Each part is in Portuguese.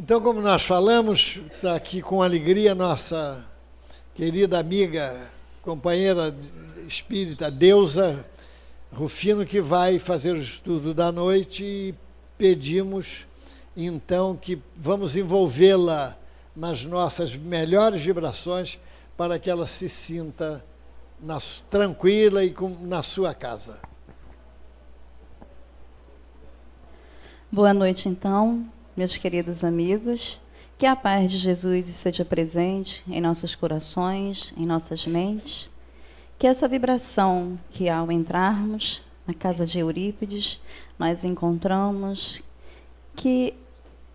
Então, como nós falamos, está aqui com alegria nossa querida amiga, companheira espírita, Deusa Rufino, que vai fazer o estudo da noite, e pedimos, então, que vamos envolvê-la nas nossas melhores vibrações para que ela se sinta tranquila e na sua casa. Boa noite, então, meus queridos amigos. Que a paz de Jesus esteja presente em nossos corações, em nossas mentes. Que essa vibração que, ao entrarmos na casa de Eurípides, nós encontramos, que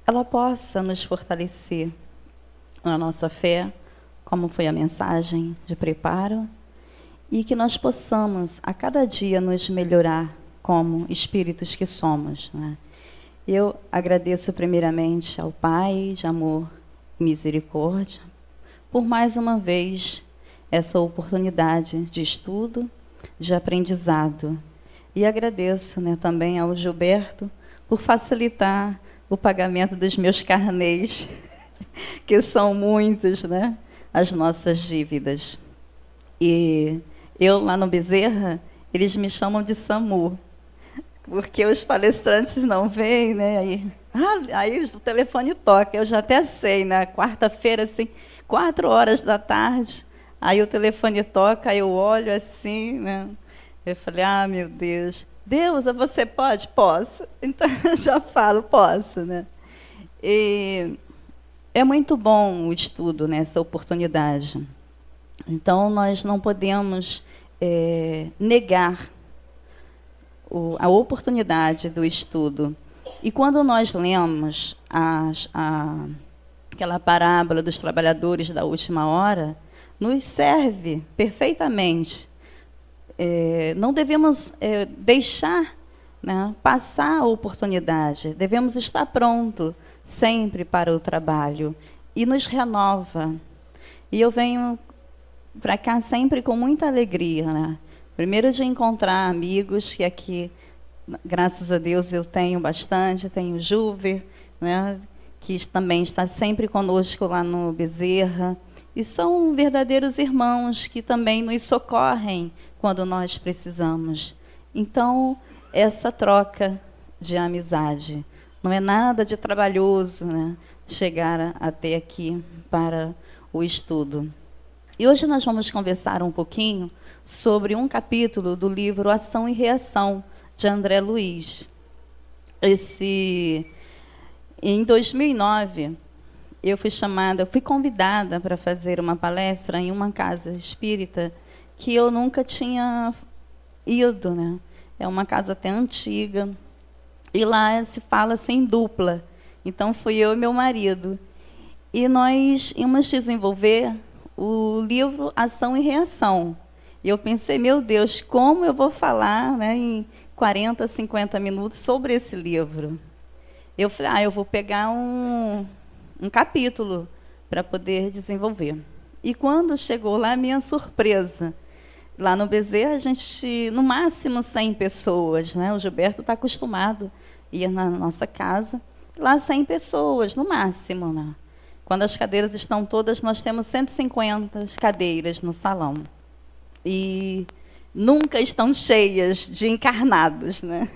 ela possa nos fortalecer na nossa fé, como foi a mensagem de preparo, e que nós possamos, a cada dia, nos melhorar como espíritos que somos, né? Eu agradeço primeiramente ao Pai de amor e misericórdia por mais uma vez essa oportunidade de estudo, de aprendizado. E agradeço, né, também ao Gilberto por facilitar o pagamento dos meus carnês, que são muitos, né, as nossas dívidas. E eu, lá no Bezerra, eles me chamam de SAMU, porque os palestrantes não vêm, né? Aí o telefone toca, eu já até sei, na quarta-feira, assim, 4 horas da tarde, aí o telefone toca, aí eu olho assim, né? Eu falei, meu Deus, Deusa, você pode? Posso. Então, eu já falo, posso, né? E é muito bom o estudo, né, essa oportunidade. Então, nós não podemos negar a oportunidade do estudo. E quando nós lemos aquela parábola dos trabalhadores da última hora, nos serve perfeitamente. Não devemos deixar, né, passar a oportunidade. Devemos estar pronto sempre para o trabalho. E nos renova. E eu venho para cá sempre com muita alegria, né? Primeiro, de encontrar amigos, que aqui, graças a Deus, eu tenho bastante. Tenho o Juver, né, que também está sempre conosco lá no Bezerra. E são verdadeiros irmãos que também nos socorrem quando nós precisamos. Então, essa troca de amizade. Não é nada de trabalhoso, né, chegar até aqui para o estudo. E hoje nós vamos conversar um pouquinho sobre um capítulo do livro Ação e Reação, de André Luiz. Em 2009, eu fui convidada para fazer uma palestra em uma casa espírita que eu nunca tinha ido, né? É uma casa até antiga, e lá se fala sem dupla. Então, fui eu e meu marido. E nós íamos desenvolver o livro Ação e Reação. E eu pensei, meu Deus, como eu vou falar, né, em 40, 50 minutos sobre esse livro? Eu falei, eu vou pegar um capítulo para poder desenvolver. E quando chegou lá, minha surpresa. Lá no Bezerra, a gente, no máximo 100 pessoas, né? O Gilberto está acostumado a ir na nossa casa. Lá 100 pessoas, no máximo, né? Quando as cadeiras estão todas, nós temos 150 cadeiras no salão. E nunca estão cheias de encarnados, né?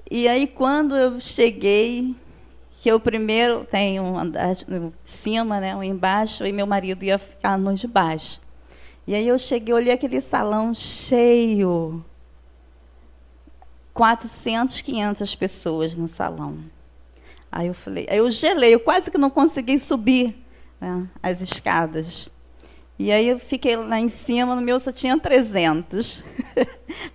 E aí, quando eu cheguei, que eu primeiro tenho um andar em cima, né, um embaixo, e meu marido ia ficar no de baixo. E aí eu cheguei, olhei aquele salão cheio, 400, 500 pessoas no salão. Aí eu falei, eu gelei, eu quase que não consegui subir, né, as escadas. E aí eu fiquei lá em cima, no meu só tinha 300.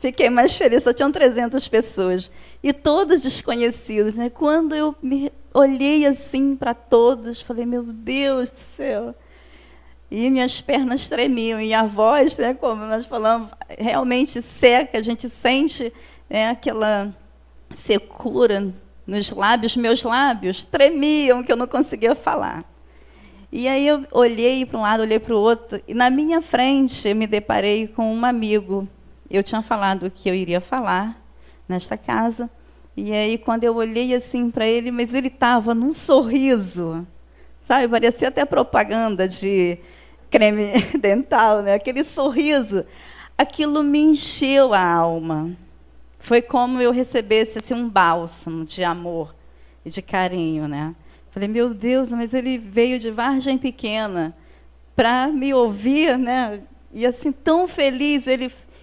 Fiquei mais feliz, só tinham 300 pessoas. E todos desconhecidos, né? Quando eu me olhei assim para todos, falei, meu Deus do céu. E minhas pernas tremiam, e a voz, né, como nós falamos, realmente seca, a gente sente, né, aquela secura nos lábios, meus lábios tremiam, que eu não conseguia falar. E aí eu olhei para um lado, olhei para o outro, e na minha frente eu me deparei com um amigo. Eu tinha falado que eu iria falar nesta casa, E aí, quando eu olhei assim para ele, mas ele estava num sorriso, sabe? Parecia até propaganda de creme dental, né? Aquele sorriso. Aquilo me encheu a alma. Foi como eu recebesse assim, um bálsamo de amor e de carinho, né? Falei, meu Deus, mas ele veio de Vargem Pequena para me ouvir, né? E assim, tão feliz,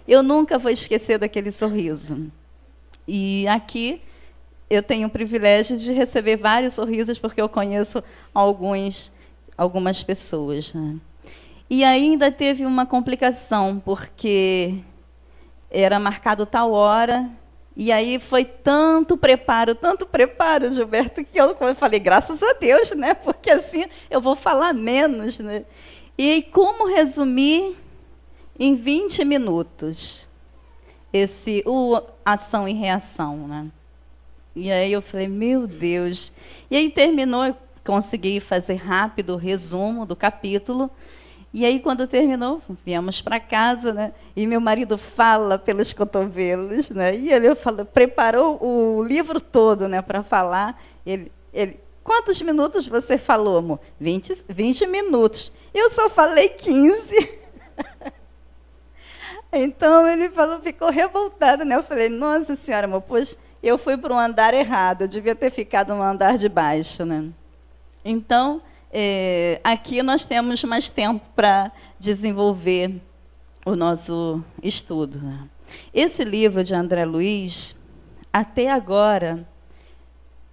eu nunca vou esquecer daquele sorriso. E aqui eu tenho o privilégio de receber vários sorrisos, porque eu conheço algumas pessoas, né? E ainda teve uma complicação, porque era marcado tal hora, e aí foi tanto preparo, Gilberto, que eu falei, graças a Deus, né? Porque assim eu vou falar menos, né? E como resumir em 20 minutos o ação e reação, né? E aí eu falei, meu Deus. E aí terminou, eu consegui fazer rápido o resumo do capítulo. E aí, quando terminou, viemos para casa, né? E meu marido fala pelos cotovelos, né? E ele preparou o livro todo, né, para falar. Ele, quantos minutos você falou, amor? 20 minutos. Eu só falei 15. Então, ele ficou revoltado, né? Eu falei, nossa senhora, amor, pois eu fui para um andar errado, eu devia ter ficado no andar de baixo, né? Então, aqui nós temos mais tempo para desenvolver o nosso estudo, né? Esse livro de André Luiz, até agora,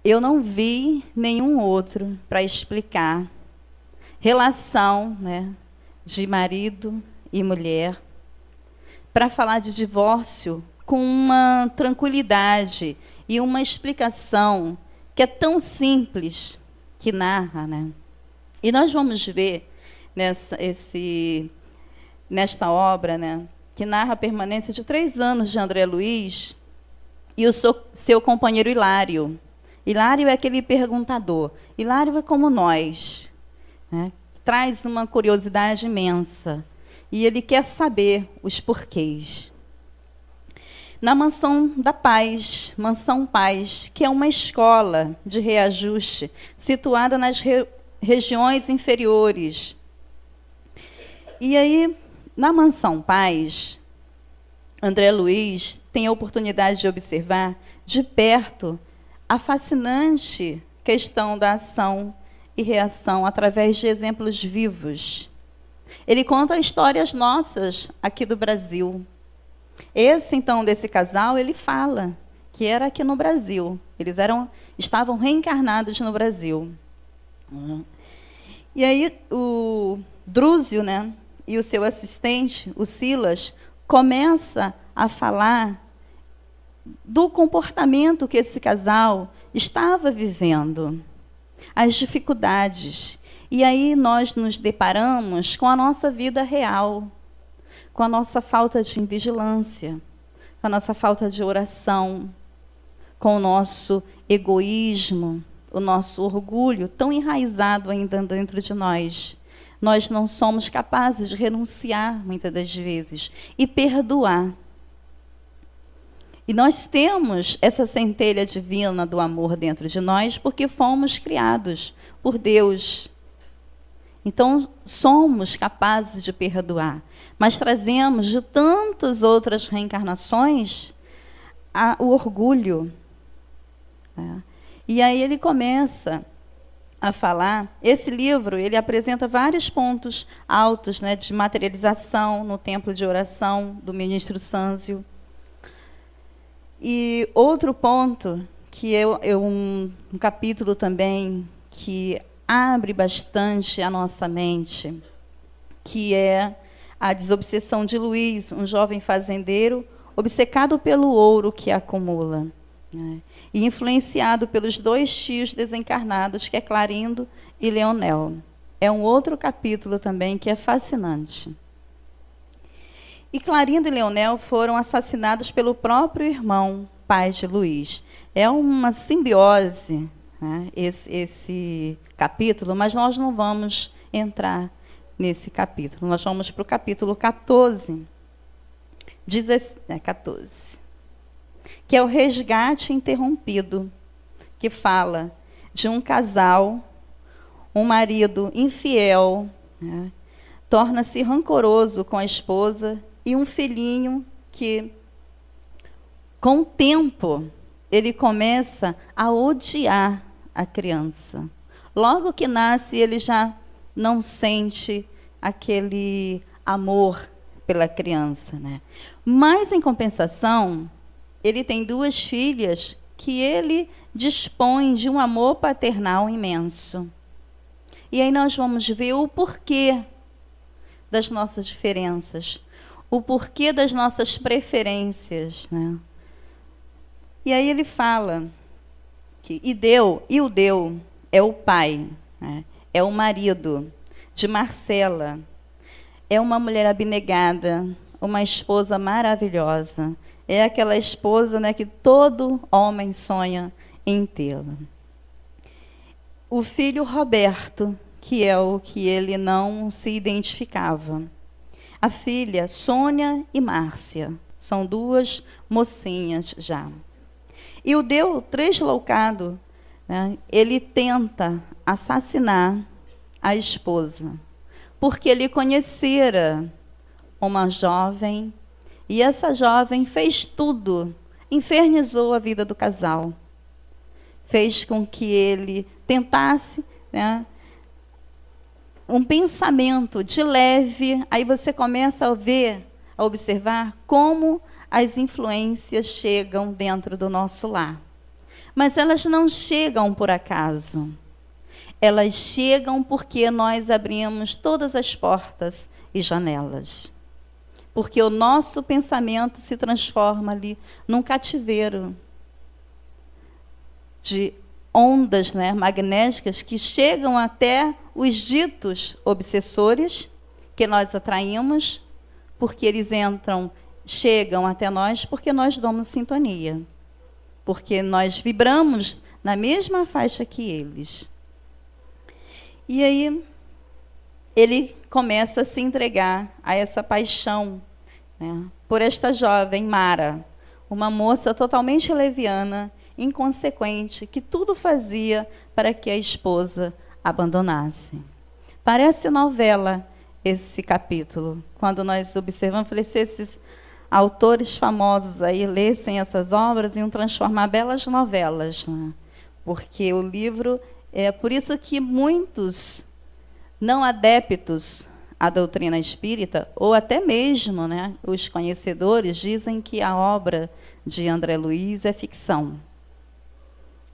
eu não vi nenhum outro para explicar relação, né, de marido e mulher, para falar de divórcio com uma tranquilidade e uma explicação que é tão simples, que narra, né? E nós vamos ver nesta obra, né, que narra a permanência de 3 anos de André Luiz e o seu companheiro Hilário. Hilário é aquele perguntador. Hilário é como nós, né? Traz uma curiosidade imensa. E ele quer saber os porquês. Na Mansão da Paz, Mansão Paz, que é uma escola de reajuste situada nas regiões inferiores. E aí, na Mansão Paz, André Luiz tem a oportunidade de observar de perto a fascinante questão da ação e reação através de exemplos vivos. Ele conta histórias nossas aqui do Brasil. Então, desse casal, ele fala que era aqui no Brasil. Eles estavam reencarnados no Brasil. E aí, o Drúzio, né, e o seu assistente, o Silas, começa a falar do comportamento que esse casal estava vivendo, as dificuldades. E aí nós nos deparamos com a nossa vida real, com a nossa falta de vigilância, com a nossa falta de oração, com o nosso egoísmo, o nosso orgulho tão enraizado ainda dentro de nós. Nós não somos capazes de renunciar, muitas das vezes, e perdoar. E nós temos essa centelha divina do amor dentro de nós porque fomos criados por Deus. Então, somos capazes de perdoar, mas trazemos de tantas outras reencarnações o orgulho. E aí ele começa a falar, esse livro, ele apresenta vários pontos altos, né, de materialização no templo de oração do ministro Sânzio. E outro ponto, que é um capítulo também que abre bastante a nossa mente, que é a desobsessão de Luiz, um jovem fazendeiro obcecado pelo ouro que acumula, né, e influenciado pelos 2 tios desencarnados, que é Clarindo e Leonel. É um outro capítulo também que é fascinante. E Clarindo e Leonel foram assassinados pelo próprio irmão, pai de Luiz. É uma simbiose, né, esse capítulo, mas nós não vamos entrar nesse capítulo. Nós vamos para o capítulo 14, 14, que é o resgate interrompido, que fala de um casal, um marido infiel, né, torna-se rancoroso com a esposa, e um filhinho que, com o tempo, ele começa a odiar a criança. Logo que nasce, ele já não sente aquele amor pela criança, né? Mas, em compensação, ele tem 2 filhas que ele dispõe de um amor paternal imenso. E aí nós vamos ver o porquê das nossas diferenças, o porquê das nossas preferências, né? E aí ele fala que o Deu é o pai, né? É o marido de Marcela, é uma mulher abnegada, uma esposa maravilhosa. É aquela esposa, né, que todo homem sonha em tê-la. O filho Roberto, que é o que ele não se identificava. A filha Sônia e Márcia, são 2 mocinhas já. E o Deu, tresloucado, né, ele tenta assassinar a esposa, porque ele conhecera uma jovem, e essa jovem fez tudo, infernizou a vida do casal. Fez com que ele tentasse, né, um pensamento de leve. Aí você começa a ver, a observar como as influências chegam dentro do nosso lar. Mas elas não chegam por acaso. Elas chegam porque nós abrimos todas as portas e janelas. Porque o nosso pensamento se transforma ali num cativeiro de ondas, né, magnéticas que chegam até os ditos obsessores que nós atraímos, porque eles chegam até nós porque nós damos sintonia. Porque nós vibramos na mesma faixa que eles. E aí, ele começa a se entregar a essa paixão, né, por esta jovem, Mara, uma moça totalmente leviana, inconsequente, que tudo fazia para que a esposa abandonasse. Parece novela esse capítulo. Quando nós observamos, falei, se esses autores famosos aí lessem essas obras, iam transformar belas novelas, né? Porque o livro... É por isso que muitos não adeptos à doutrina espírita, ou até mesmo, né, os conhecedores, dizem que a obra de André Luiz é ficção.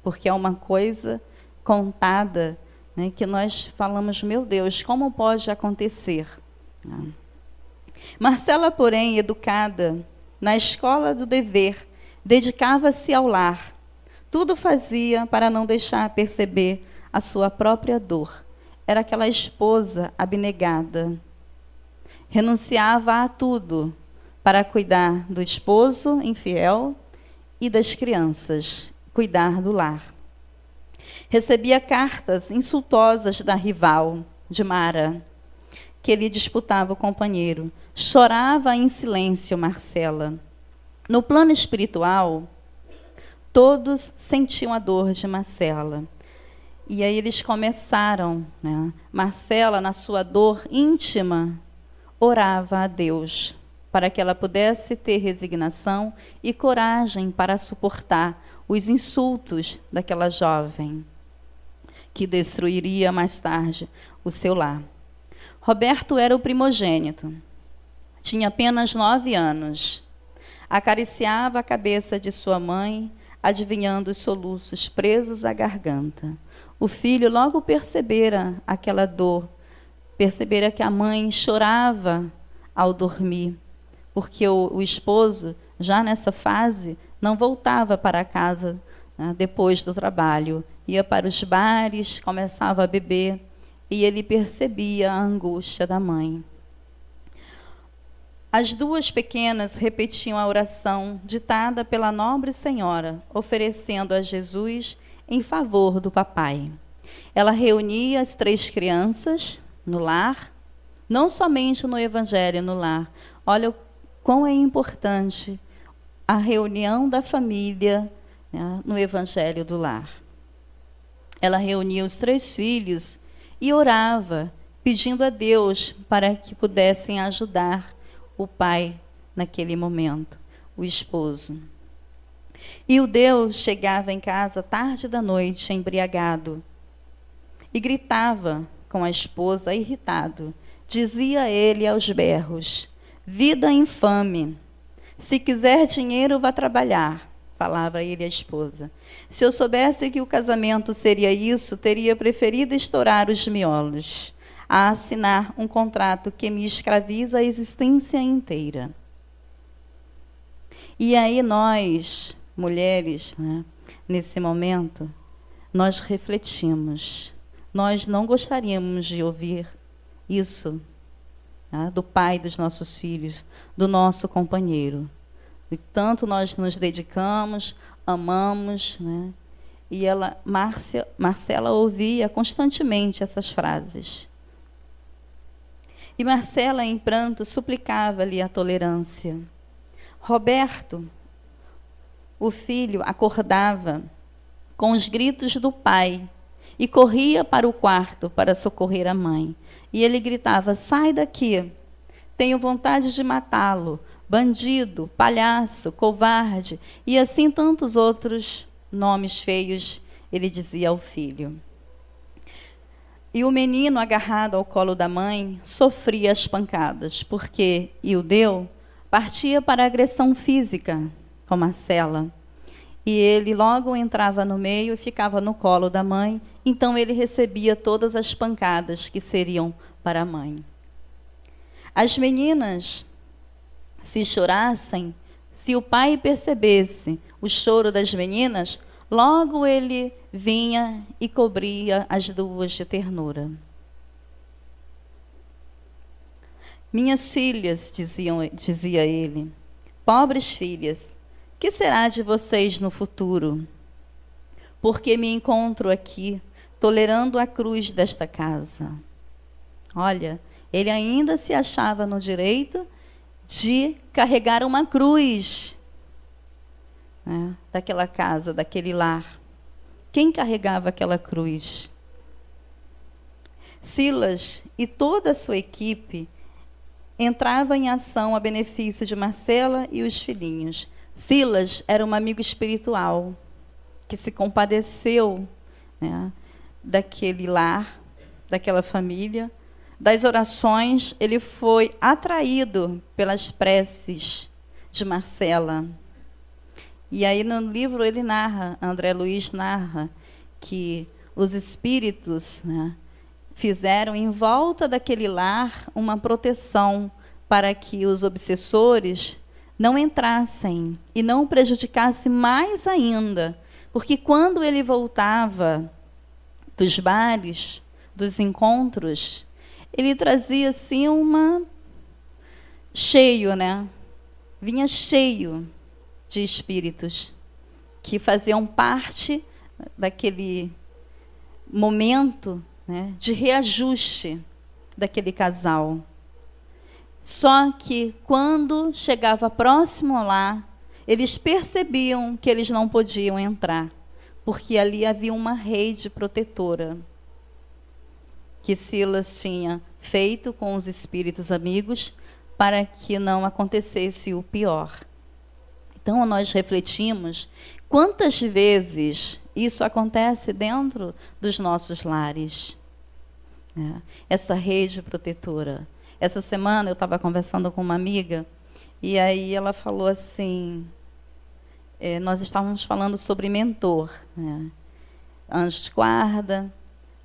Porque é uma coisa contada, né, que nós falamos, meu Deus, como pode acontecer? Marcela, porém, educada na escola do dever, dedicava-se ao lar. Tudo fazia para não deixar perceber a sua própria dor. Era aquela esposa abnegada. Renunciava a tudo para cuidar do esposo infiel e das crianças, cuidar do lar. Recebia cartas insultosas da rival, de Mara, que lhe disputava o companheiro. Chorava em silêncio Marcela. No plano espiritual, todos sentiam a dor de Marcela. E aí eles começaram, né? Marcela, na sua dor íntima, orava a Deus para que ela pudesse ter resignação e coragem para suportar os insultos daquela jovem, que destruiria mais tarde o seu lar. Roberto era o primogênito. Tinha apenas 9 anos. Acariciava a cabeça de sua mãe, adivinhando os soluços presos à garganta. O filho logo percebera aquela dor, percebera que a mãe chorava ao dormir, porque o esposo, já nessa fase, não voltava para casa, né, depois do trabalho. Ia para os bares, começava a beber, e ele percebia a angústia da mãe. As 2 pequenas repetiam a oração ditada pela nobre senhora, oferecendo a Jesus em favor do papai. Ela reunia as 3 crianças no lar, não somente no Evangelho no lar. Olha o quão é importante a reunião da família, né, no Evangelho do Lar. Ela reunia os 3 filhos e orava, pedindo a Deus para que pudessem ajudar o pai naquele momento, o esposo. E o Deus chegava em casa tarde da noite, embriagado, e gritava com a esposa, irritado. Dizia ele aos berros: vida infame, se quiser dinheiro, vá trabalhar. Falava ele à esposa. Se eu soubesse que o casamento seria isso, teria preferido estourar os miolos, a assinar um contrato que me escraviza a existência inteira. E aí nós, mulheres, né, nesse momento, nós refletimos. Nós não gostaríamos de ouvir isso, né, do pai dos nossos filhos, do nosso companheiro. E tanto nós nos dedicamos, amamos, né? E Marcela ouvia constantemente essas frases. E Marcela, em pranto, suplicava-lhe a tolerância. Roberto, o filho, acordava com os gritos do pai e corria para o quarto para socorrer a mãe. E ele gritava: sai daqui, tenho vontade de matá-lo. Bandido, palhaço, covarde, e assim tantos outros nomes feios, ele dizia ao filho. E o menino, agarrado ao colo da mãe, sofria as pancadas, porque Ildeu partia para a agressão física com Marcela. E ele logo entrava no meio e ficava no colo da mãe, então ele recebia todas as pancadas que seriam para a mãe. As meninas, se chorassem, se o pai percebesse o choro das meninas, logo ele vinha e cobria as duas de ternura. Minhas filhas, dizia ele, pobres filhas, que será de vocês no futuro? Porque me encontro aqui, tolerando a cruz desta casa. Olha, ele ainda se achava no direito de carregar uma cruz, né, daquela casa, daquele lar. Quem carregava aquela cruz? Silas e toda a sua equipe entravam em ação a benefício de Marcela e os filhinhos. Silas era um amigo espiritual que se compadeceu, né, daquele lar, daquela família. Das orações, ele foi atraído pelas preces de Marcela. E aí no livro ele narra, André Luiz narra, que os espíritos, né, fizeram em volta daquele lar uma proteção para que os obsessores não entrassem e não prejudicassem mais ainda. Porque quando ele voltava dos bares, dos encontros, ele trazia assim cheio, né? Vinha cheio de espíritos que faziam parte daquele momento, né, de reajuste daquele casal. Só que quando chegava próximo lá, eles percebiam que eles não podiam entrar, porque ali havia uma rede protetora que Silas tinha feito com os espíritos amigos para que não acontecesse o pior. Então, nós refletimos quantas vezes isso acontece dentro dos nossos lares, né? Essa rede protetora. Essa semana eu estava conversando com uma amiga e aí ela falou assim, nós estávamos falando sobre mentor, né? Anjo de guarda.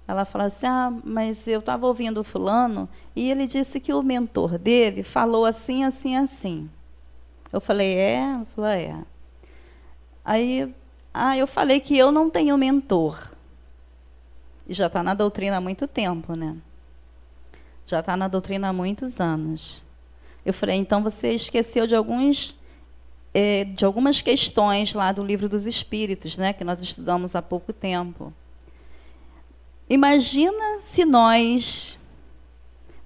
Ela falou assim, mas eu estava ouvindo o fulano e ele disse que o mentor dele falou assim, assim, assim. Eu falei, Ela falou, Aí, eu falei que eu não tenho mentor. E já está na doutrina há muito tempo, né? Já está na doutrina há muitos anos. Eu falei, então você esqueceu de algumas questões lá do Livro dos Espíritos, né? Que nós estudamos há pouco tempo. Imagina se nós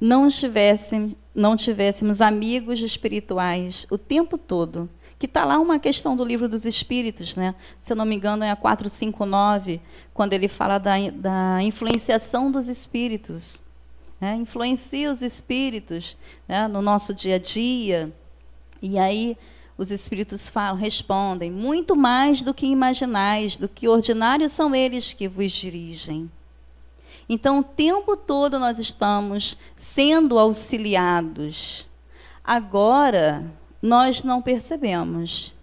não tivéssemos amigos espirituais o tempo todo, que está lá uma questão do Livro dos Espíritos, né? Se eu não me engano é a 459, quando ele fala da influenciação dos espíritos. Né? Influencia os espíritos, né, no nosso dia a dia. E aí os espíritos falam, respondem, muito mais do que imaginais, do que ordinários são eles que vos dirigem. Então, o tempo todo nós estamos sendo auxiliados. Agora, nós não percebemos.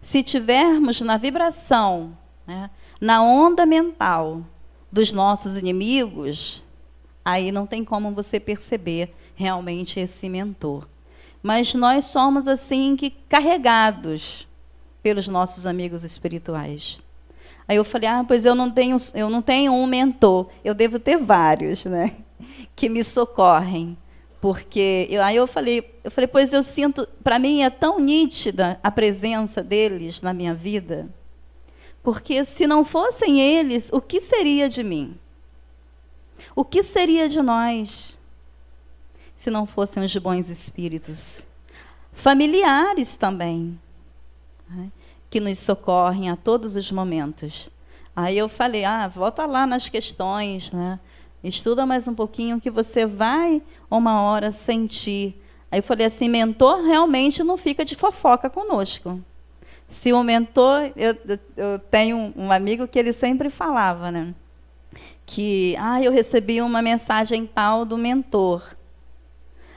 Se tivermos na vibração, né, na onda mental dos nossos inimigos, aí não tem como você perceber realmente esse mentor. Mas nós somos assim que carregados pelos nossos amigos espirituais. Aí eu falei, pois eu não tenho um mentor, eu devo ter vários, né, que me socorrem. Porque aí eu falei, pois eu sinto, para mim é tão nítida a presença deles na minha vida, porque se não fossem eles, o que seria de mim? O que seria de nós se não fossem os bons espíritos? Familiares também, né, que nos socorrem a todos os momentos. Aí eu falei, volta lá nas questões, né? Estuda mais um pouquinho que você vai uma hora sentir. Aí eu falei assim, mentor realmente não fica de fofoca conosco. Se o mentor, eu tenho um amigo que ele sempre falava, né? Que, eu recebi uma mensagem tal do mentor.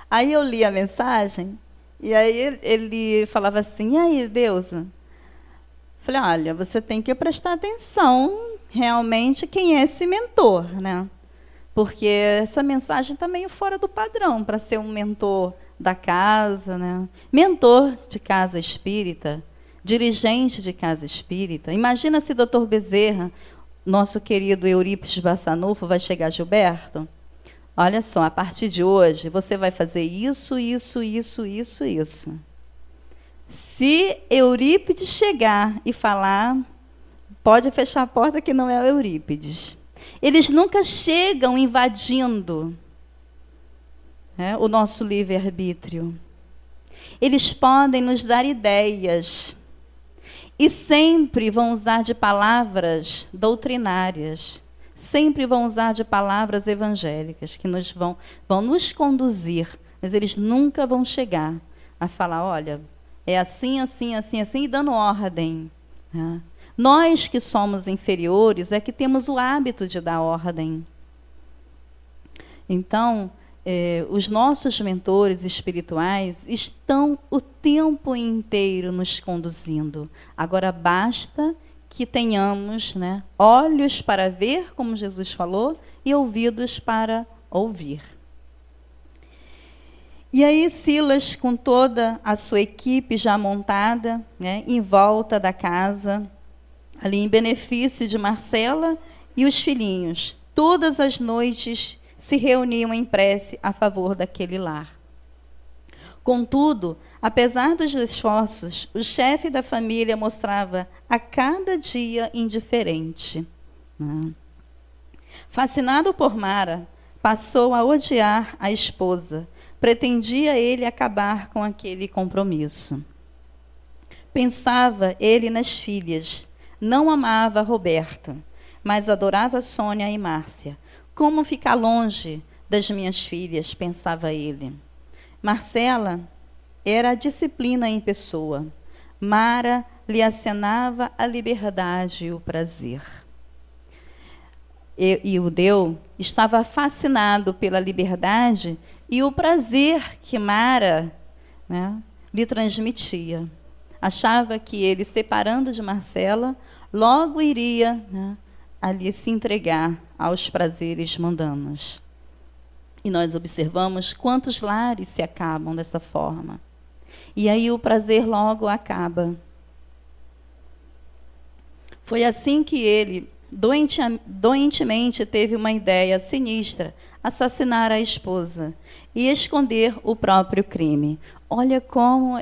Aí eu li a mensagem, e aí ele falava assim, e aí, Deusa? Falei, olha, você tem que prestar atenção realmente quem é esse mentor, né? Porque essa mensagem está meio fora do padrão para ser um mentor da casa, né? Mentor de casa espírita, dirigente de casa espírita. Imagina se Dr. Bezerra, nosso querido Eurípides Bassanufo, vai chegar Gilberto. Olha só, a partir de hoje, você vai fazer isso, isso, isso, isso, isso. Se Eurípides chegar e falar, pode fechar a porta que não é o Eurípides. Eles nunca chegam invadindo, né, o nosso livre-arbítrio. Eles podem nos dar ideias e sempre vão usar de palavras doutrinárias, sempre vão usar de palavras evangélicas que vão nos conduzir, mas eles nunca vão chegar a falar, olha, é assim, assim, assim, assim, e dando ordem, né? Nós que somos inferiores é que temos o hábito de dar ordem. Então, os nossos mentores espirituais estão o tempo inteiro nos conduzindo. Agora, basta que tenhamos, né, olhos para ver, como Jesus falou, e ouvidos para ouvir. E aí Silas, com toda a sua equipe já montada, né, em volta da casa, ali em benefício de Marcela e os filhinhos, todas as noites se reuniam em prece a favor daquele lar. Contudo, apesar dos esforços, o chefe da família mostrava a cada dia indiferente. Fascinado por Mara, passou a odiar a esposa. Pretendia ele acabar com aquele compromisso. Pensava ele nas filhas. Não amava Roberto, mas adorava Sônia e Márcia. Como ficar longe das minhas filhas, pensava ele. Marcela era a disciplina em pessoa. Mara lhe acenava a liberdade e o prazer. E o Deu estava fascinado pela liberdade e o prazer que Mara, né, lhe transmitia. Achava que ele, separando de Marcela, logo iria, né, ali se entregar aos prazeres mundanos. E nós observamos quantos lares se acabam dessa forma. E aí o prazer logo acaba. Foi assim que ele, doentemente, teve uma ideia sinistra: assassinar a esposa e esconder o próprio crime. Olha como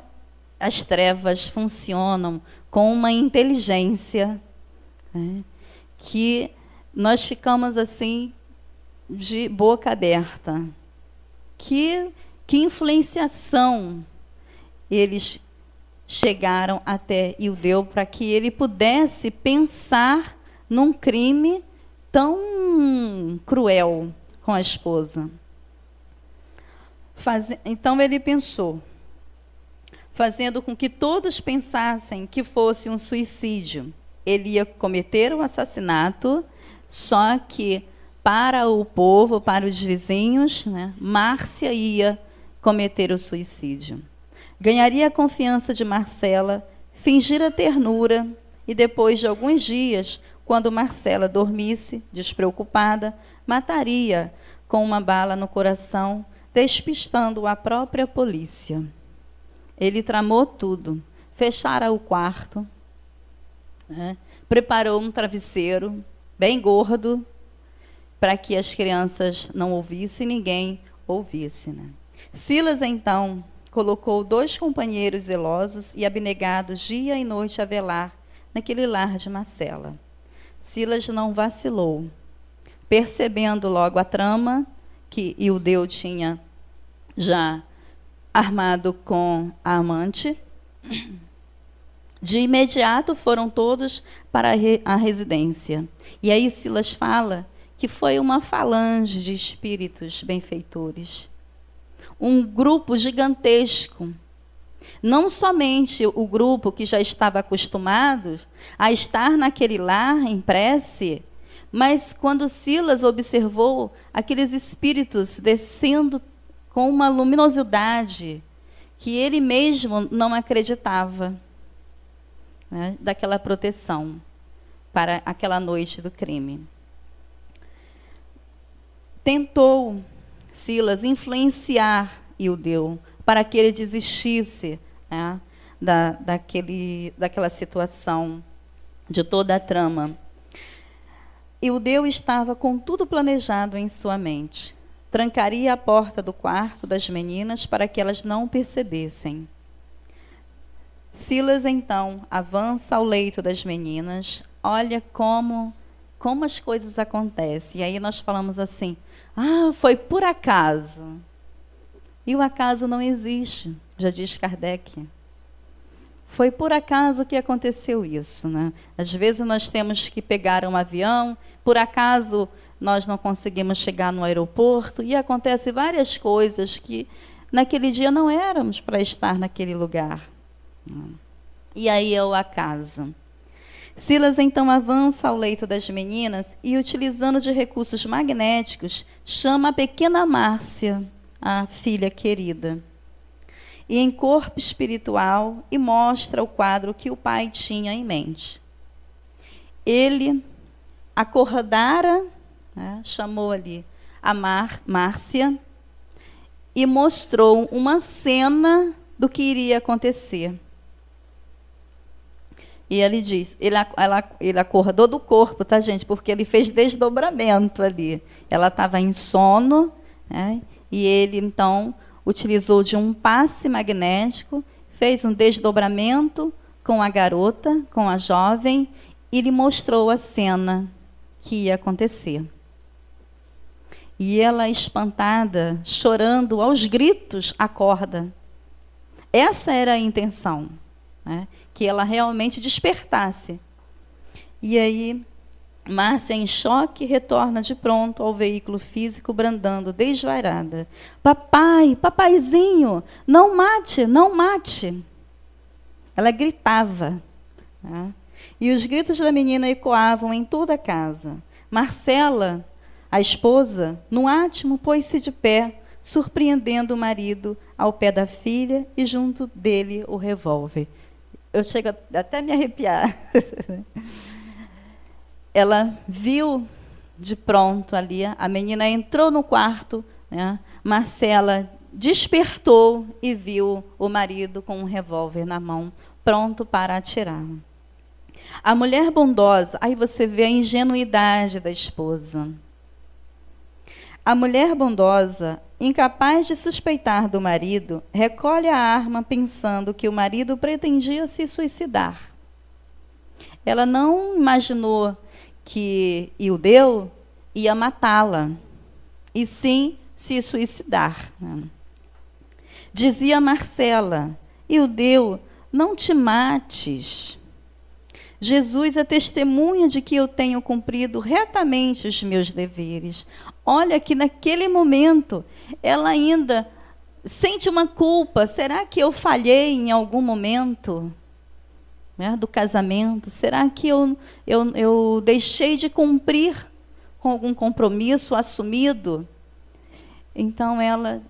as trevas funcionam com uma inteligência, né, que nós ficamos assim de boca aberta. Que influenciação eles chegaram até Ildeu para que ele pudesse pensar num crime tão cruel com a esposa. Então ele pensou, fazendo com que todos pensassem que fosse um suicídio. Ele ia cometer o assassinato, só que para o povo, para os vizinhos, né, Márcia ia cometer o suicídio. Ganharia a confiança de Marcela, fingira ternura e depois de alguns dias, quando Marcela dormisse, despreocupada, mataria com uma bala no coração, despistando a própria polícia. Ele tramou tudo, fechara o quarto, né, preparou um travesseiro bem gordo, para que as crianças não ouvissem, ninguém ouvisse. Né? Silas, então, colocou 2 companheiros zelosos e abnegados dia e noite a velar naquele lar de Marcela. Silas não vacilou, percebendo logo a trama que Ildeu tinha já armado com a amante. De imediato foram todos para a residência. E aí Silas fala que foi uma falange de espíritos benfeitores. Um grupo gigantesco. Não somente o grupo que já estava acostumado a estar naquele lar em prece, mas quando Silas observou aqueles espíritos descendo com uma luminosidade que ele mesmo não acreditava, né, daquela proteção para aquela noite do crime. Tentou Silas influenciar Ildeu para que ele desistisse, né, daquela situação, de toda a trama. Ildeu estava com tudo planejado em sua mente. Trancaria a porta do quarto das meninas para que elas não percebessem. Silas, então, avança ao leito das meninas. Olha como as coisas acontecem. E aí nós falamos assim, foi por acaso. E o acaso não existe, já diz Kardec. Foi por acaso que aconteceu isso, né? Às vezes nós temos que pegar um avião, por acaso nós não conseguimos chegar no aeroporto, e acontecem várias coisas que naquele dia não éramos para estar naquele lugar. E aí é o acaso. Silas então avança ao leito das meninas e, utilizando de recursos magnéticos, chama a pequena Márcia, a filha querida, e em corpo espiritual, e mostra o quadro que o pai tinha em mente. Ele acordara, né, chamou ali a Márcia e mostrou uma cena do que iria acontecer. E ele diz, ele acordou do corpo, tá, gente? Porque ele fez desdobramento ali. Ela estava em sono, né? E ele, então, utilizou de um passe magnético, fez um desdobramento com a garota, com a jovem, e lhe mostrou a cena que ia acontecer. E ela, espantada, chorando aos gritos, acorda. Essa era a intenção, né? Que ela realmente despertasse. E aí, Márcia, em choque, retorna de pronto ao veículo físico, brandando, desvairada. Papai, papaizinho, não mate, não mate. Ela gritava, né? E os gritos da menina ecoavam em toda a casa. Marcela, a esposa, no átimo, pôs-se de pé, surpreendendo o marido ao pé da filha e junto dele o revólver. Eu chego até a me arrepiar. Ela viu de pronto ali, a menina entrou no quarto, né? Marcela despertou e viu o marido com um revólver na mão, pronto para atirar. A mulher bondosa, aí você vê a ingenuidade da esposa. A mulher bondosa, incapaz de suspeitar do marido, recolhe a arma pensando que o marido pretendia se suicidar. Ela não imaginou que Ildeu ia matá-la, e sim se suicidar. Dizia Marcela, Ildeu não te mates. Jesus é testemunha de que eu tenho cumprido retamente os meus deveres. Olha que naquele momento ela ainda sente uma culpa. Será que eu falhei em algum momento, né, do casamento? Será que eu deixei de cumprir com algum compromisso assumido? Então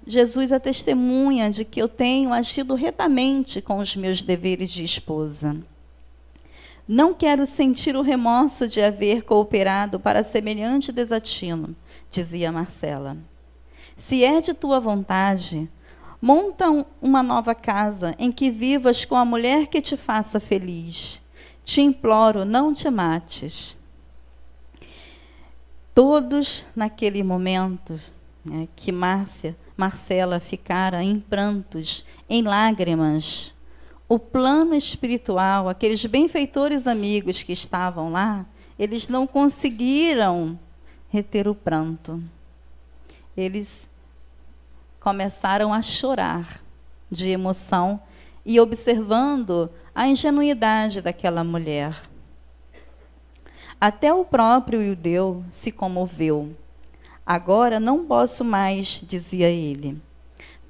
Jesus é testemunha de que eu tenho agido retamente com os meus deveres de esposa. Não quero sentir o remorso de haver cooperado para semelhante desatino, dizia Marcela. Se é de tua vontade, monta uma nova casa em que vivas com a mulher que te faça feliz. Te imploro, não te mates. Todos naquele momento, né, que Marcela ficara em prantos, em lágrimas, o plano espiritual, aqueles benfeitores amigos que estavam lá, eles não conseguiram reter o pranto. Eles começaram a chorar de emoção e observando a ingenuidade daquela mulher. Até o próprio Iudeu se comoveu. Agora não posso mais, dizia ele.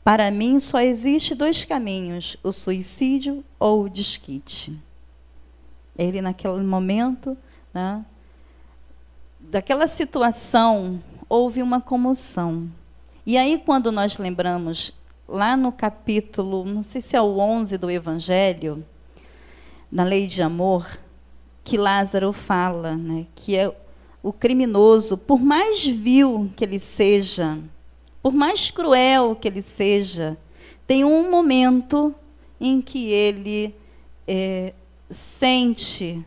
Para mim só existe 2 caminhos, o suicídio ou o desquite. Ele naquele momento, né, daquela situação, houve uma comoção. E aí quando nós lembramos, lá no capítulo, não sei se é o 11 do Evangelho, na Lei de Amor, que Lázaro fala, né, que é o criminoso, por mais vil que ele seja, por mais cruel que ele seja, tem um momento em que ele sente,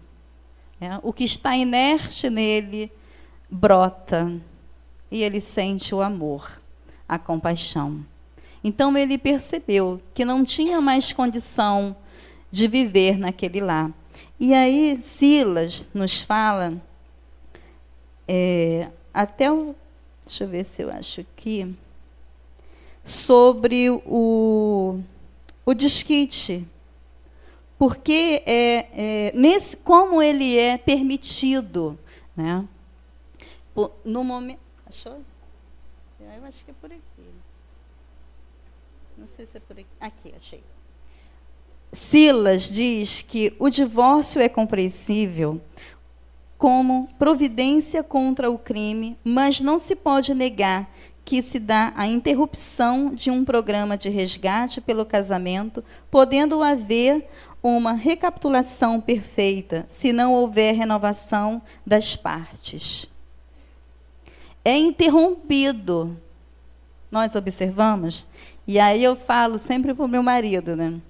o que está inerte nele brota, e ele sente o amor, a compaixão. Então ele percebeu que não tinha mais condição de viver naquele lar. E aí Silas nos fala, deixa eu ver se eu acho aqui, sobre o desquite. Porque como ele é permitido, né? No momento. Achou? Eu acho que é por aqui. Não sei se é por aqui. Aqui, achei. Silas diz que o divórcio é compreensível como providência contra o crime, mas não se pode negar que se dá a interrupção de um programa de resgate pelo casamento, podendo haver uma recapitulação perfeita, se não houver renovação das partes. É interrompido. Nós observamos, e aí eu falo sempre para o meu marido, né?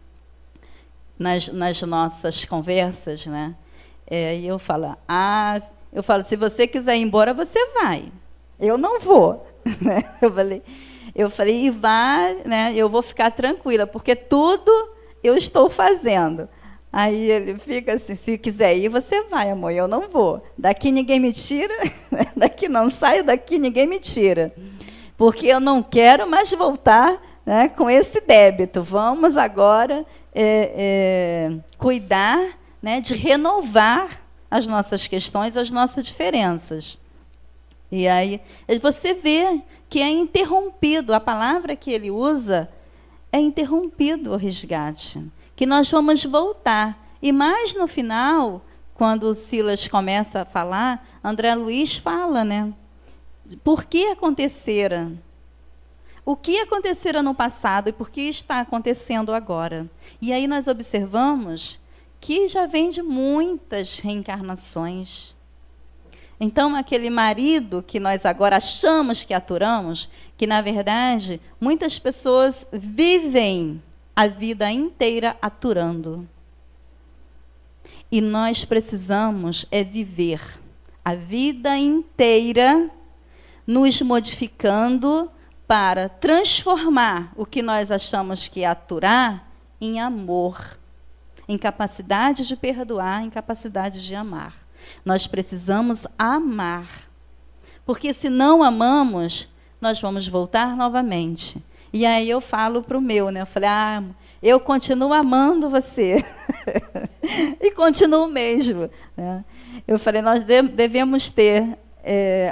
Nas nossas conversas, né? E eu falo, se você quiser ir embora, você vai. Eu não vou. Né? Eu falei, e vai, né? Eu vou ficar tranquila, porque tudo eu estou fazendo. Aí ele fica assim, se quiser ir, você vai, amor, eu não vou. Daqui ninguém me tira, daqui não saio, daqui ninguém me tira. Porque eu não quero mais voltar, né, com esse débito. Vamos agora cuidar, né, de renovar as nossas questões, as nossas diferenças. E aí você vê que é interrompido, a palavra que ele usa é interrompido o resgate, que nós vamos voltar. E mais no final, quando o Silas começa a falar, André Luiz fala, né? Por que acontecera? O que acontecera no passado e por que está acontecendo agora? E aí nós observamos que já vem de muitas reencarnações. Então, aquele marido que nós agora achamos que aturamos, que, na verdade, muitas pessoas vivem a vida inteira aturando. E nós precisamos viver a vida inteira nos modificando para transformar o que nós achamos que é aturar em amor, em capacidade de perdoar, em capacidade de amar. Nós precisamos amar, porque se não amamos, nós vamos voltar novamente. E aí eu falo para o meu, né? Eu falei, eu continuo amando você. E continuo mesmo, né? Eu falei, nós devemos ter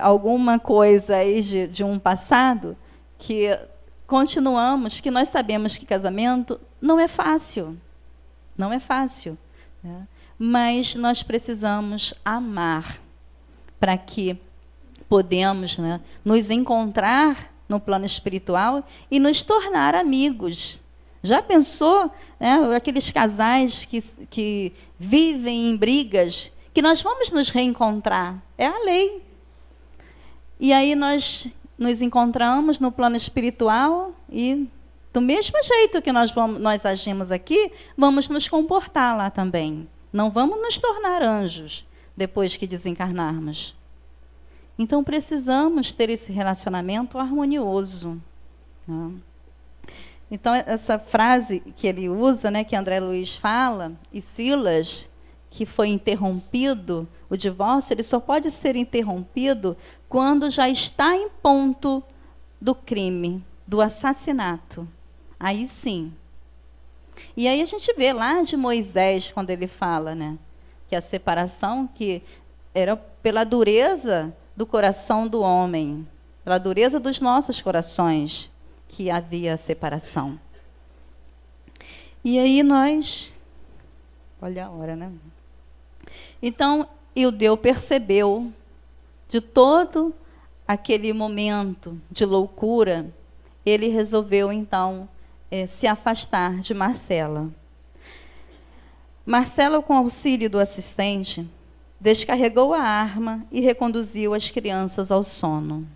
alguma coisa aí de um passado que continuamos, que nós sabemos que casamento não é fácil. Não é fácil, né? Mas nós precisamos amar para que podemos, né, nos encontrar no plano espiritual e nos tornar amigos. Já pensou, né, aqueles casais que vivem em brigas, que nós vamos nos reencontrar? É a lei. E aí nós nos encontramos no plano espiritual e, do mesmo jeito que nós agimos aqui, vamos nos comportar lá também. Não vamos nos tornar anjos depois que desencarnarmos. Então, precisamos ter esse relacionamento harmonioso, né? Então, essa frase que ele usa, né, que André Luiz fala, e Silas, que foi interrompido, o divórcio, ele só pode ser interrompido quando já está em ponto do crime, do assassinato. Aí sim. E aí a gente vê lá de Moisés, quando ele fala, né, que a separação que era pela dureza do coração do homem, pela dureza dos nossos corações, que havia a separação. E aí nós... Olha a hora, né? Então, Ildeu percebeu de todo aquele momento de loucura, ele resolveu, então, se afastar de Marcela. Marcela, com auxílio do assistente, descarregou a arma e reconduziu as crianças ao sono.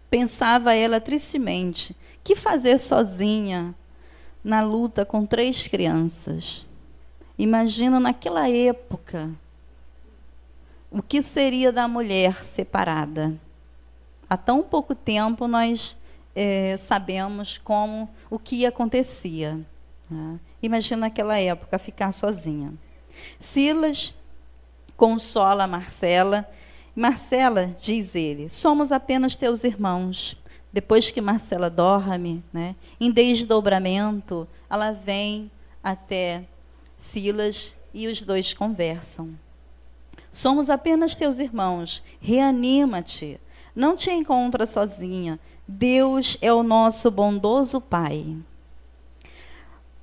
Pensava ela tristemente, que fazer sozinha na luta com 3 crianças? Imagina naquela época, o que seria da mulher separada? Há tão pouco tempo nós sabemos o que acontecia, né? Imagina naquela época ficar sozinha. Silas consola Marcela. Marcela, diz ele, somos apenas teus irmãos. Depois que Marcela dorme, né, em desdobramento, ela vem até Silas e os dois conversam. Somos apenas teus irmãos, reanima-te, não te encontra sozinha, Deus é o nosso bondoso Pai.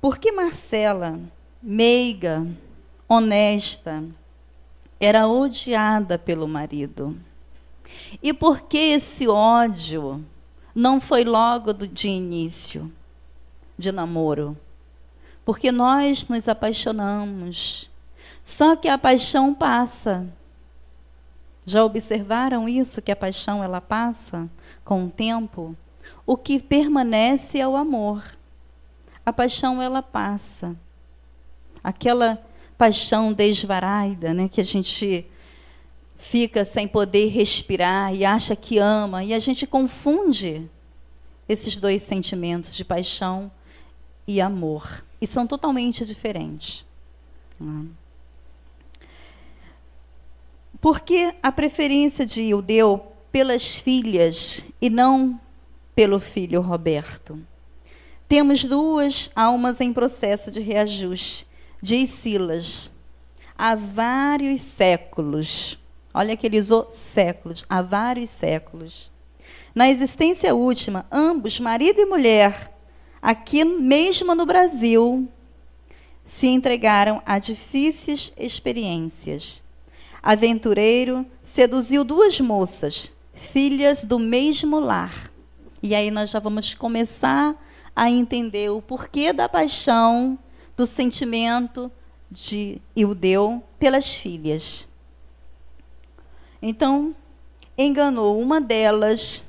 Porque Marcela, meiga, honesta, era odiada pelo marido. E por que esse ódio não foi logo de início de namoro? Porque nós nos apaixonamos. Só que a paixão passa. Já observaram isso, que a paixão ela passa com o tempo? O que permanece é o amor. A paixão ela passa. Aquela paixão desvaraida, né, que a gente fica sem poder respirar e acha que ama, e a gente confunde esses dois sentimentos de paixão e amor, e são totalmente diferentes. Por que a preferência de Ildeu pelas filhas e não pelo filho Roberto? Temos 2 almas em processo de reajuste, diz Silas. Há vários séculos, olha que ele usou séculos, há vários séculos. Na existência última, ambos, marido e mulher, aqui mesmo no Brasil, se entregaram a difíceis experiências. Aventureiro seduziu 2 moças, filhas do mesmo lar. E aí nós já vamos começar a entender o porquê da paixão, do sentimento de Ildeu pelas filhas. Então, enganou uma delas,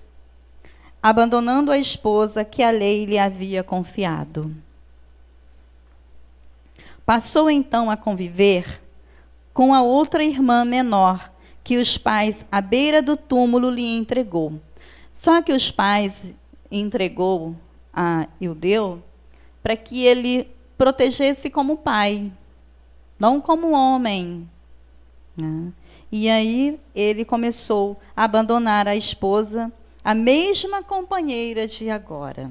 abandonando a esposa que a lei lhe havia confiado. Passou então a conviver com a outra irmã menor, que os pais, à beira do túmulo, lhe entregou. Só que os pais entregou a Ildeu para que ele protegesse como pai, não como homem, né? E aí ele começou a abandonar a esposa, a mesma companheira de agora.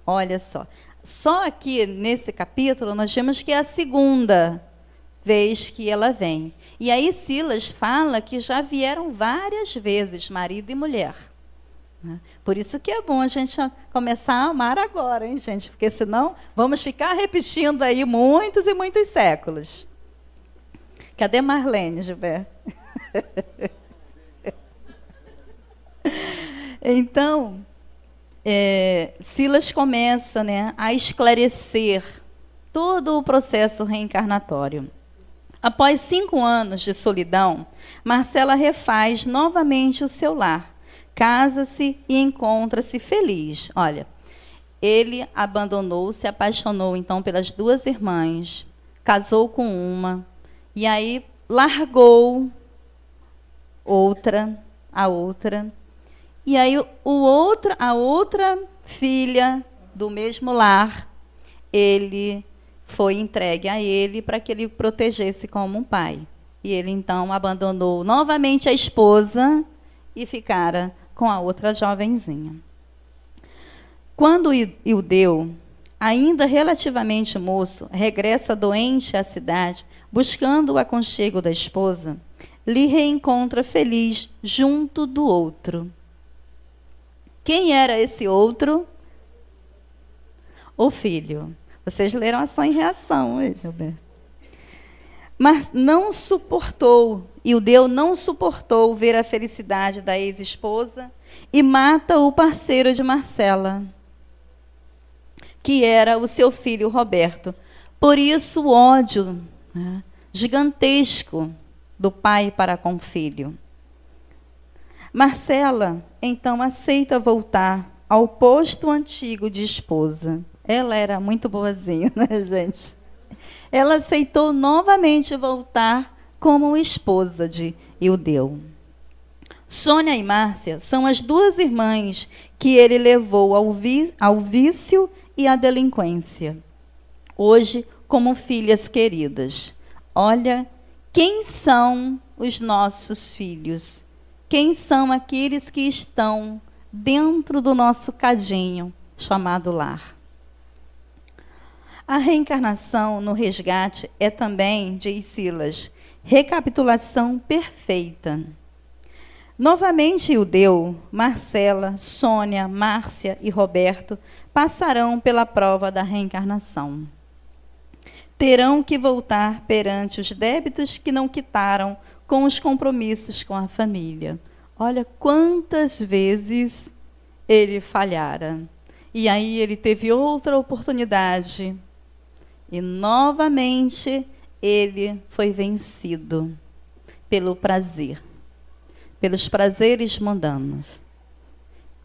Olha só, Só aqui, nesse capítulo, nós vemos que é a segunda vez que ela vem. E aí Silas fala que já vieram várias vezes, marido e mulher. Por isso que é bom a gente começar a amar agora, hein, gente? Porque senão vamos ficar repetindo aí muitos e muitos séculos. Cadê Marlene, Gilberto? Então, Silas começa, né, a esclarecer todo o processo reencarnatório. Após 5 anos de solidão, Marcela refaz novamente o seu lar, casa-se e encontra-se feliz. Olha, ele abandonou, se apaixonou então pelas 2 irmãs, casou com uma, e aí largou a outra, e aí a outra filha do mesmo lar, ele foi entregue a ele para que ele protegesse como um pai. E ele então abandonou novamente a esposa e ficara com a outra jovenzinha. Quando Eudeu, ainda relativamente moço, regressa doente à cidade, buscando o aconchego da esposa, lhe reencontra feliz junto do outro. Quem era esse outro? O filho. Vocês leram ação e reação, Gilberto. Mas não suportou, Eudeu não suportou ver a felicidade da ex-esposa e mata o parceiro de Marcela, que era o seu filho Roberto. Por isso o ódio, né, gigantesco do pai para com o filho. Marcela, então, aceita voltar ao posto antigo de esposa. Ela era muito boazinha, né, gente? Ela aceitou novamente voltar como esposa de Eudeu. Sônia e Márcia são as 2 irmãs que ele levou ao vício e à delinquência. Hoje, como filhas queridas. Olha, quem são os nossos filhos? Quem são aqueles que estão dentro do nosso cadinho chamado lar? A reencarnação no resgate é também, diz Silas, recapitulação perfeita. Novamente Eudeu, Marcela, Sônia, Márcia e Roberto passarão pela prova da reencarnação. Terão que voltar perante os débitos que não quitaram com os compromissos com a família. Olha quantas vezes ele falhara. E aí ele teve outra oportunidade. E novamente ele foi vencido pelo prazer, pelos prazeres mundanos.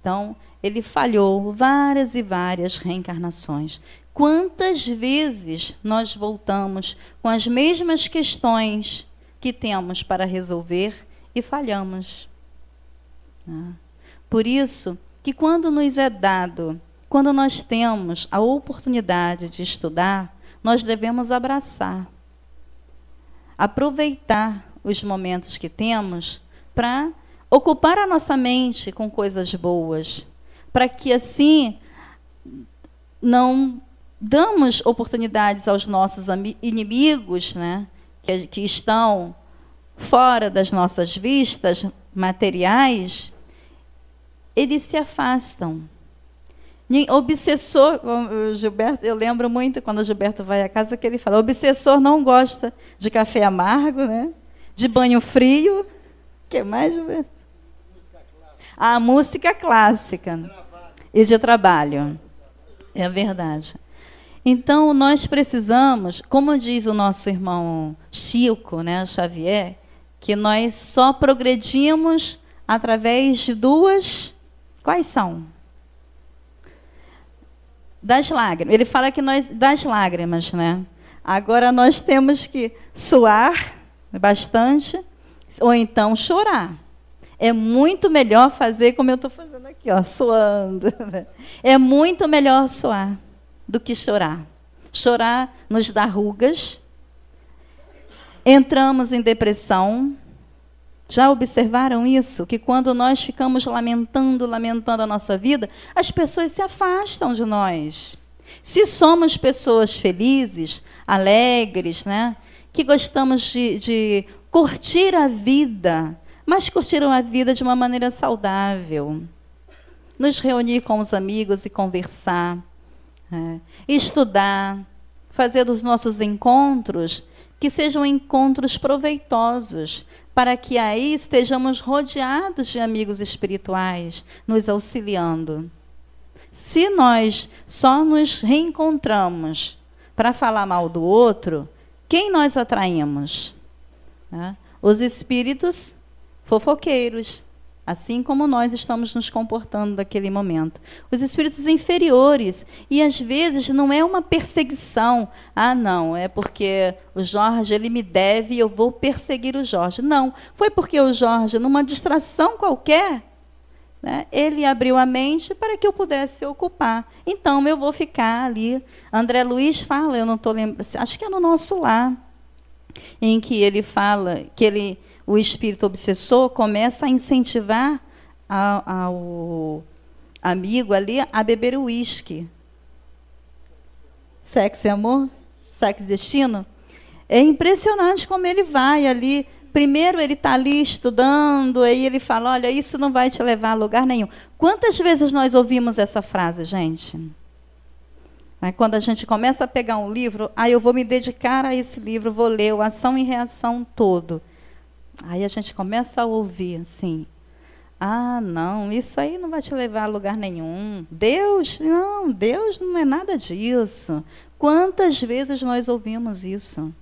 Então, ele falhou várias e várias reencarnações. Quantas vezes nós voltamos com as mesmas questões que temos para resolver e falhamos? Por isso que quando nos é dado, quando nós temos a oportunidade de estudar, nós devemos abraçar, aproveitar os momentos que temos para ocupar a nossa mente com coisas boas, para que assim não damos oportunidades aos nossos inimigos, né, que estão fora das nossas vistas materiais, eles se afastam. Obsessor, o Gilberto, eu lembro muito quando o Gilberto vai à casa que ele fala, obsessor não gosta de café amargo, né? De banho frio. O que mais, Gilberto? A música clássica. E de trabalho. É verdade. Então, nós precisamos, como diz o nosso irmão Chico, né, Xavier, que nós só progredimos através de 2, quais são? Das lágrimas. Ele fala que nós, das lágrimas, né? Agora nós temos que suar bastante, ou então chorar. É muito melhor fazer como eu estou fazendo aqui, ó, suando. É muito melhor suar do que chorar. Chorar nos dá rugas, entramos em depressão. Já observaram isso? Que quando nós ficamos lamentando a nossa vida, as pessoas se afastam de nós. Se somos pessoas felizes, alegres, né? Que gostamos de curtir a vida, mas curtir a vida de uma maneira saudável. Nos reunir com os amigos e conversar, estudar, fazer dos nossos encontros que sejam encontros proveitosos, para que aí estejamos rodeados de amigos espirituais, nos auxiliando. Se nós só nos reencontramos para falar mal do outro, quem nós atraímos? Os espíritos fofoqueiros, assim como nós estamos nos comportando naquele momento. Os espíritos inferiores. E, às vezes, não é uma perseguição. Ah, não, é porque o Jorge ele me deve e eu vou perseguir o Jorge. Não, foi porque o Jorge, numa distração qualquer, né, ele abriu a mente para que eu pudesse ocupar. Então, eu vou ficar ali. André Luiz fala, eu não estou lembrando, acho que é no Nosso Lar, em que ele fala que o espírito obsessor começa a incentivar ao amigo ali a beber uísque. Sexo e amor? Sexo e destino? É impressionante como ele vai ali. Primeiro ele está ali estudando, aí ele fala, olha, isso não vai te levar a lugar nenhum. Quantas vezes nós ouvimos essa frase, gente? Quando a gente começa a pegar um livro, eu vou me dedicar a esse livro, vou ler o Ação e Reação todo. Aí a gente começa a ouvir assim, não, isso aí não vai te levar a lugar nenhum. Deus não é nada disso. Quantas vezes nós ouvimos isso?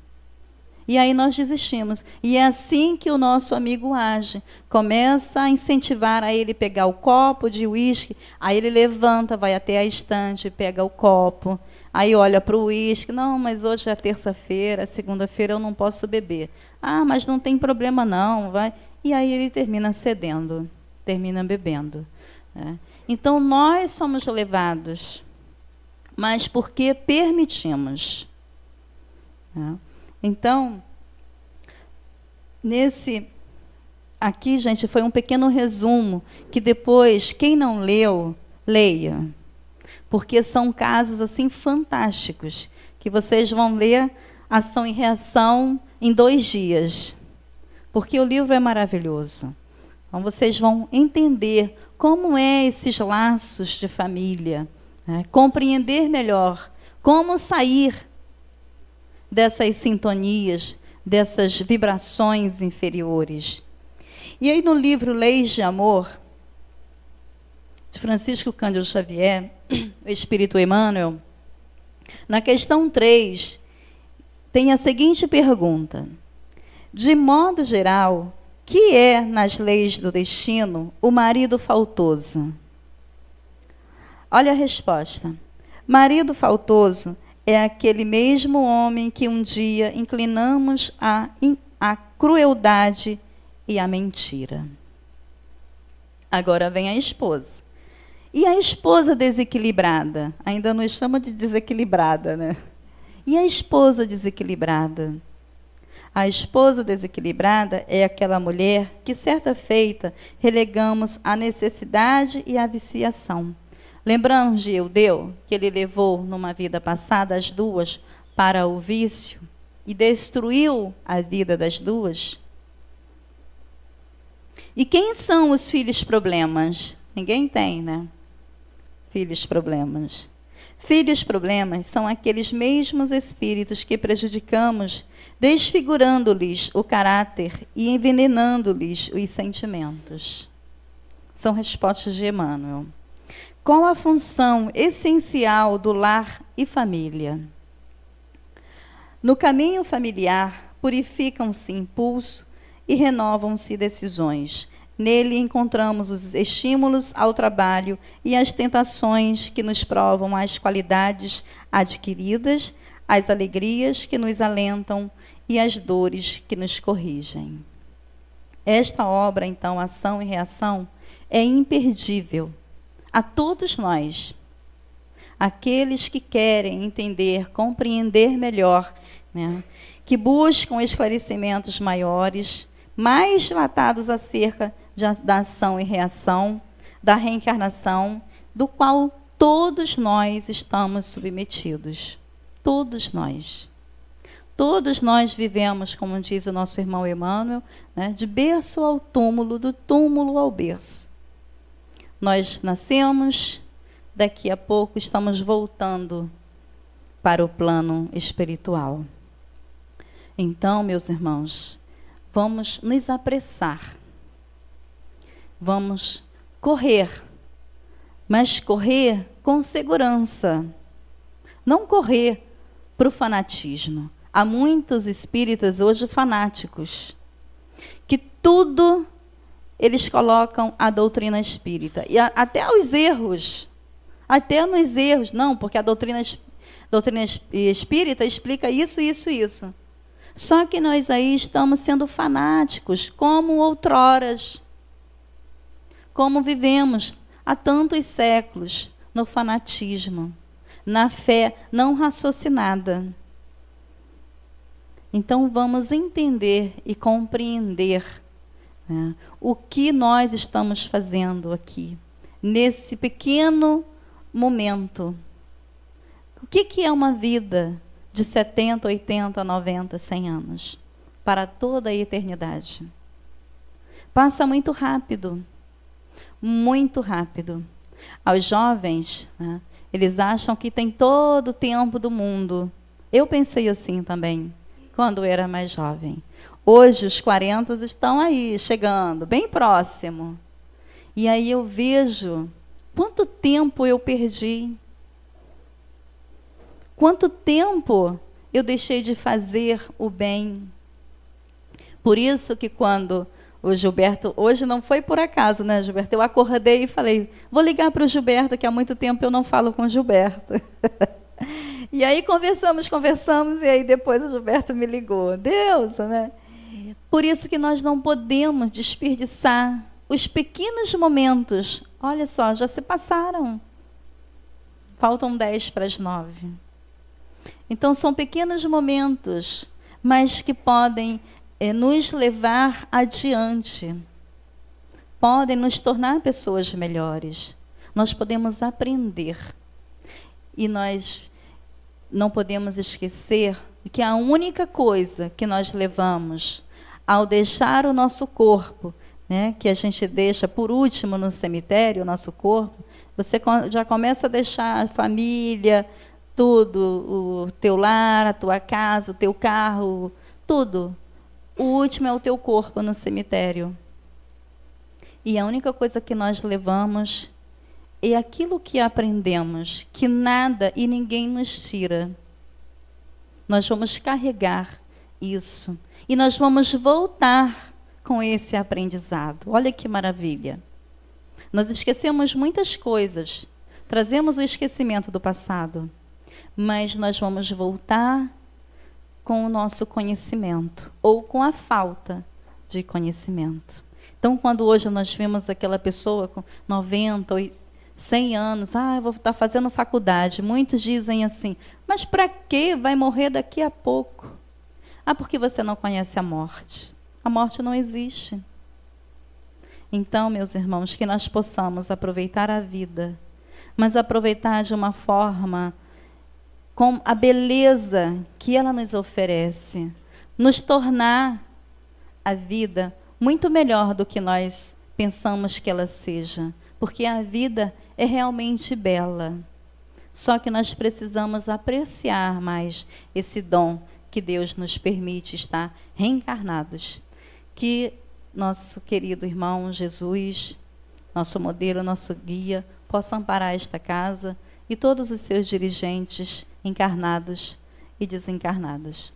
E aí nós desistimos. E é assim que o nosso amigo age. Começa a incentivar a ele pegar o copo de uísque, aí ele levanta, vai até a estante, pega o copo, aí olha para o uísque, não, mas hoje é terça-feira, segunda-feira eu não posso beber. Mas não tem problema não, vai. E aí ele termina cedendo, termina bebendo. Então, nós somos levados, mas porque permitimos. Então, aqui, gente, foi um pequeno resumo, que depois, quem não leu, leia. Porque são casos assim fantásticos, que vocês vão ler Ação e Reação em 2 dias. Porque o livro é maravilhoso. Então, vocês vão entender como é esses laços de família, compreender melhor como sair dessas sintonias, dessas vibrações inferiores. E aí no livro Leis de Amor, de Francisco Cândido Xavier, o Espírito Emmanuel, na questão 3, tem a seguinte pergunta: de modo geral, que é, nas leis do destino, o marido faltoso? Olha a resposta. Marido faltoso é aquele mesmo homem que um dia inclinamos à crueldade e à mentira. Agora vem a esposa. E a esposa desequilibrada? Ainda nos chama de desequilibrada, né? E a esposa desequilibrada? A esposa desequilibrada é aquela mulher que, certa feita, relegamos à necessidade e à viciação. Lembramos de Eudeu, que ele levou, numa vida passada, as duas para o vício e destruiu a vida das duas? E quem são os filhos problemas? Ninguém tem, né? Filhos problemas. Filhos problemas são aqueles mesmos espíritos que prejudicamos, desfigurando-lhes o caráter e envenenando-lhes os sentimentos. São respostas de Emmanuel. Qual a função essencial do lar e família? No caminho familiar, purificam-se impulso e renovam-se decisões. Nele encontramos os estímulos ao trabalho e as tentações que nos provam as qualidades adquiridas, as alegrias que nos alentam e as dores que nos corrigem. Esta obra, então, Ação e Reação, é imperdível a todos nós, aqueles que querem entender, compreender melhor, né, que buscam esclarecimentos maiores, mais dilatados acerca da ação e reação, da reencarnação, do qual todos nós estamos submetidos. Todos nós. Todos nós vivemos, como diz o nosso irmão Emmanuel, né, de berço ao túmulo, do túmulo ao berço. Nós nascemos, daqui a pouco estamos voltando para o plano espiritual. Então, meus irmãos, vamos nos apressar. Vamos correr, mas correr com segurança. Não correr para o fanatismo. Há muitos espíritas hoje fanáticos, que tudo eles colocam a doutrina espírita. E até os erros, até nos erros, não, porque a doutrina espírita explica isso, isso, isso. Só que nós aí estamos sendo fanáticos, como outroras, como vivemos há tantos séculos no fanatismo, na fé não raciocinada. Então vamos entender e compreender, né, o que nós estamos fazendo aqui, nesse pequeno momento. O que é uma vida de 70, 80, 90, 100 anos? Para toda a eternidade. Passa muito rápido. Muito rápido. Aos jovens, né, eles acham que tem todo o tempo do mundo. Eu pensei assim também, quando eu era mais jovem. Hoje os 40 estão aí, chegando, bem próximo. E aí eu vejo quanto tempo eu perdi. Quanto tempo eu deixei de fazer o bem. Por isso que quando o Gilberto, hoje não foi por acaso, né, Gilberto? Eu acordei e falei, vou ligar para o Gilberto, que há muito tempo eu não falo com o Gilberto. E aí conversamos, e aí depois o Gilberto me ligou. Deus, né? Por isso que nós não podemos desperdiçar os pequenos momentos. Olha só, já se passaram. Faltam 10:50. Então são pequenos momentos, mas que podem nos levar adiante. Podem nos tornar pessoas melhores. Nós podemos aprender. E nós não podemos esquecer que a única coisa que nós levamos ao deixar o nosso corpo, né, que a gente deixa por último no cemitério, o nosso corpo, você já começa a deixar a família, tudo, o teu lar, a tua casa, o teu carro, tudo. O último é o teu corpo no cemitério. E a única coisa que nós levamos é aquilo que aprendemos, que nada e ninguém nos tira. Nós vamos carregar isso. E nós vamos voltar com esse aprendizado. Olha que maravilha. Nós esquecemos muitas coisas. Trazemos o esquecimento do passado. Mas nós vamos voltar com o nosso conhecimento. Ou com a falta de conhecimento. Então, quando hoje nós vemos aquela pessoa com 90, 100 anos, eu vou estar fazendo faculdade. Muitos dizem assim, mas para quê? Vai morrer daqui a pouco. Porque você não conhece a morte. A morte não existe. Então, meus irmãos, que nós possamos aproveitar a vida, mas aproveitar de uma forma com a beleza que ela nos oferece, nos tornar a vida muito melhor do que nós pensamos que ela seja, porque a vida é realmente bela. Só que nós precisamos apreciar mais esse dom que Deus nos permite estar reencarnados. Que nosso querido irmão Jesus, nosso modelo, nosso guia, possa amparar esta casa e todos os seus dirigentes encarnados e desencarnados.